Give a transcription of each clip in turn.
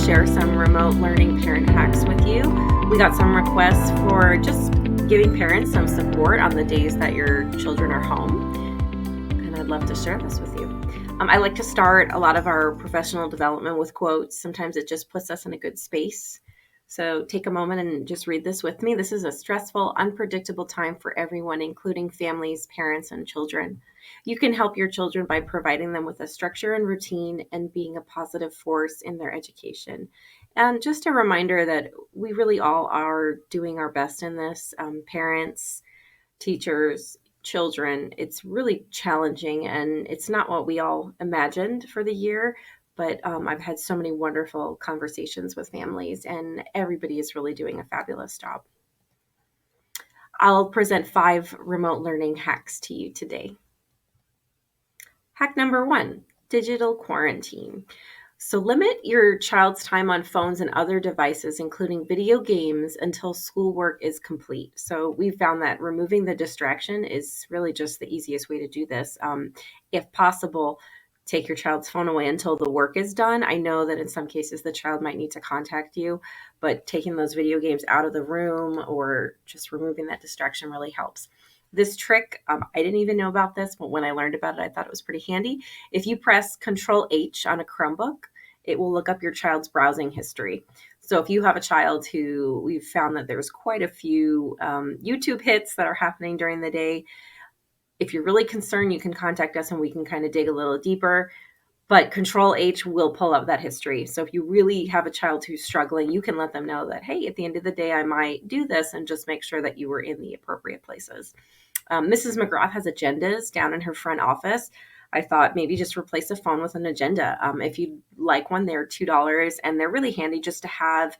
share some remote learning parent hacks with you. We got some requests for just giving parents some support on the days that your children are home, and I'd love to share this with you. I like to start a lot of our professional development with quotes. Sometimes it just puts us in a good space. So take a moment and just read this with me. This is a stressful, unpredictable time for everyone, including families, parents, and children. You can help your children by providing them with a structure and routine and being a positive force in their education. And just a reminder that we really all are doing our best in this. Parents, teachers, children, it's really challenging and it's not what we all imagined for the year. But I've had so many wonderful conversations with families, and everybody is really doing a fabulous job. I'll present 5 remote learning hacks to you today. Hack number 1, digital quarantine. So limit your child's time on phones and other devices, including video games, until schoolwork is complete. So we found that removing the distraction is really just the easiest way to do this. If possible, take your child's phone away until the work is done. I know that in some cases the child might need to contact you, but taking those video games out of the room or just removing that distraction really helps. This trick, I didn't even know about this, but when I learned about it, I thought it was pretty handy. If you press Control H on a Chromebook, it will look up your child's browsing history. So if you have a child who we've found that there's quite a few YouTube hits that are happening during the day, if you're really concerned, you can contact us and we can kind of dig a little deeper. But Control H will pull up that history. So if you really have a child who's struggling, you can let them know that, hey, at the end of the day, I might do this, and just make sure that you were in the appropriate places. Mrs. McGrath has agendas down in her front office. I thought maybe just replace a phone with an agenda. If you'd like one, they're $2, and they're really handy just to have,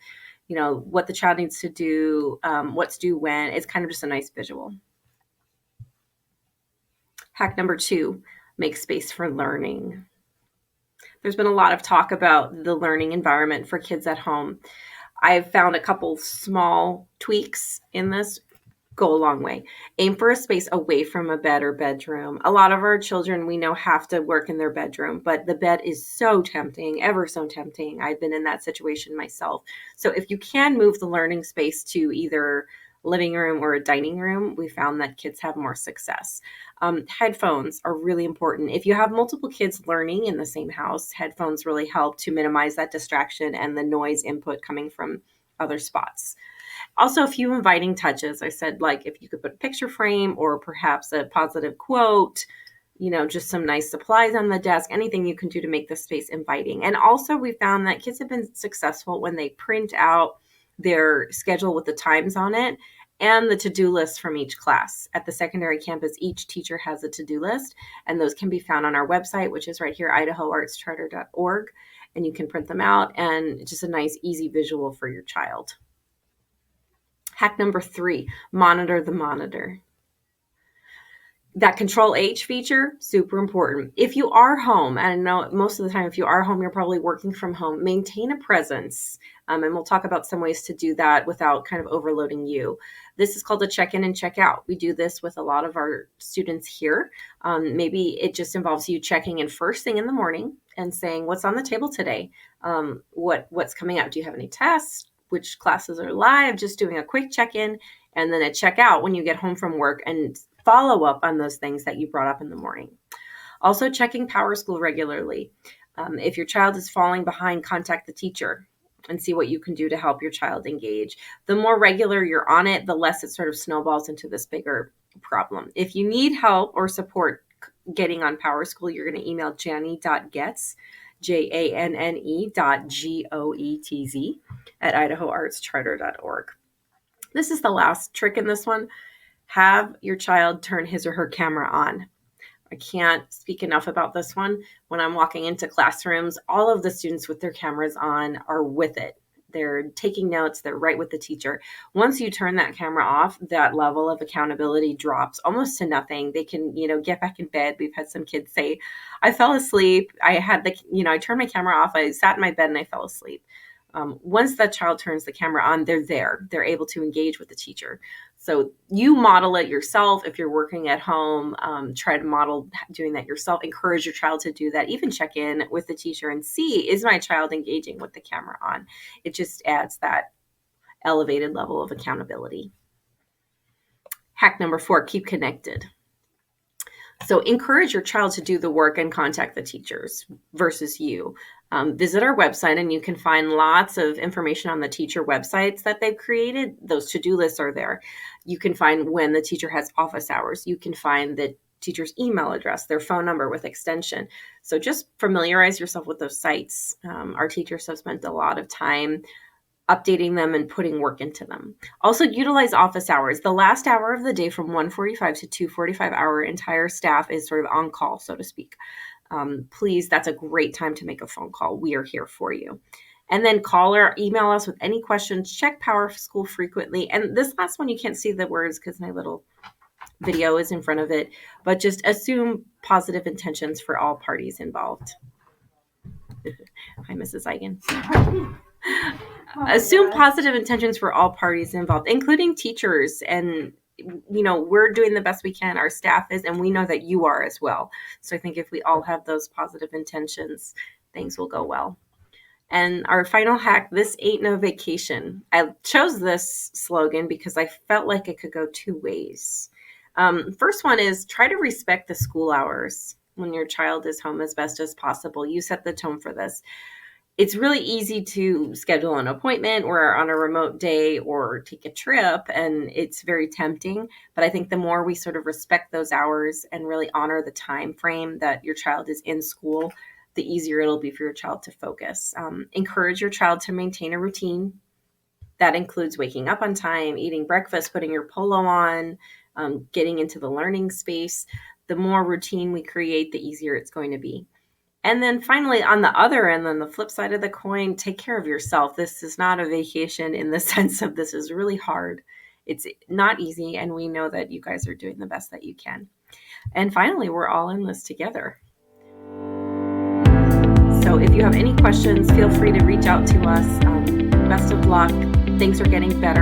what the child needs to do, what's due when. It's kind of just a nice visual. Hack number 2, make space for learning. There's been a lot of talk about the learning environment for kids at home. I've found a couple small tweaks in this go a long way. Aim for a space away from a bed or bedroom. A lot of our children we know have to work in their bedroom, but the bed is so tempting, ever so tempting. I've been in that situation myself. So if you can move the learning space to either living room or a dining room, we found that kids have more success. Headphones are really important. If you have multiple kids learning in the same house, headphones really help to minimize that distraction and the noise input coming from other spots. Also, a few inviting touches. I said, like, if you could put a picture frame or perhaps a positive quote, just some nice supplies on the desk, anything you can do to make the space inviting. And also, we found that kids have been successful when they print out their schedule with the times on it and the to-do list from each class. At the secondary campus, each teacher has a to-do list, and those can be found on our website, which is right here, idahoartscharter.org, and you can print them out, and just a nice, easy visual for your child. Hack number 3, monitor the monitor. That Control H feature, super important. If you are home, and I know most of the time if you are home, you're probably working from home, maintain a presence. And we'll talk about some ways to do that without kind of overloading you. This is called a check-in and check-out. We do this with a lot of our students here. Maybe it just involves you checking in first thing in the morning and saying, what's on the table today? What's coming up? Do you have any tests? Which classes are live? Just doing a quick check-in and then a check-out when you get home from work and follow up on those things that you brought up in the morning. Also, checking PowerSchool regularly. If your child is falling behind, contact the teacher and see what you can do to help your child engage. The more regular you're on it, the less it sort of snowballs into this bigger problem. If you need help or support getting on PowerSchool, you're going to email janne.goetz, JANNE.GOETZ at idahoartscharter.org. This is the last trick in this one. Have your child turn his or her camera on. I can't speak enough about this one. When I'm walking into classrooms, all of the students with their cameras on are with it. They're taking notes. They're right with the teacher. Once you turn that camera off, that level of accountability drops almost to nothing. They can, get back in bed. We've had some kids say, I fell asleep. I turned my camera off. I sat in my bed and I fell asleep. Once that child turns the camera on, they're there. They're able to engage with the teacher. So you model it yourself. If you're working at home, try to model doing that yourself. Encourage your child to do that. Even check in with the teacher and see, is my child engaging with the camera on? It just adds that elevated level of accountability. Hack number 4, keep connected. So encourage your child to do the work and contact the teachers versus you. Visit our website and you can find lots of information on the teacher websites that they've created. Those to-do lists are there. You can find when the teacher has office hours. You can find the teacher's email address, their phone number with extension. So just familiarize yourself with those sites. Our teachers have spent a lot of time updating them and putting work into them. Also utilize office hours. The last hour of the day from 1:45 to 2:45, our entire staff is sort of on call, so to speak. Please, that's a great time to make a phone call. We are here for you. And then call or email us with any questions. Check PowerSchool frequently. And this last one, you can't see the words because my little video is in front of it, but just assume positive intentions for all parties involved. Hi, Mrs. Eigen. Assume positive intentions for all parties involved, including teachers. And, we're doing the best we can. Our staff is, and we know that you are as well. So I think if we all have those positive intentions, things will go well. And our final hack, this ain't no vacation. I chose this slogan because I felt like it could go two ways. First one is try to respect the school hours when your child is home as best as possible. You set the tone for this. It's really easy to schedule an appointment or on a remote day or take a trip, and it's very tempting. But I think the more we sort of respect those hours and really honor the time frame that your child is in school, the easier it'll be for your child to focus. Encourage your child to maintain a routine. That includes waking up on time, eating breakfast, putting your polo on, getting into the learning space. The more routine we create, the easier it's going to be. And then finally, on the other end, on the flip side of the coin, take care of yourself. This is not a vacation in the sense of this is really hard. It's not easy, and we know that you guys are doing the best that you can. And finally, we're all in this together. So if you have any questions, feel free to reach out to us. Best of luck. Things are getting better.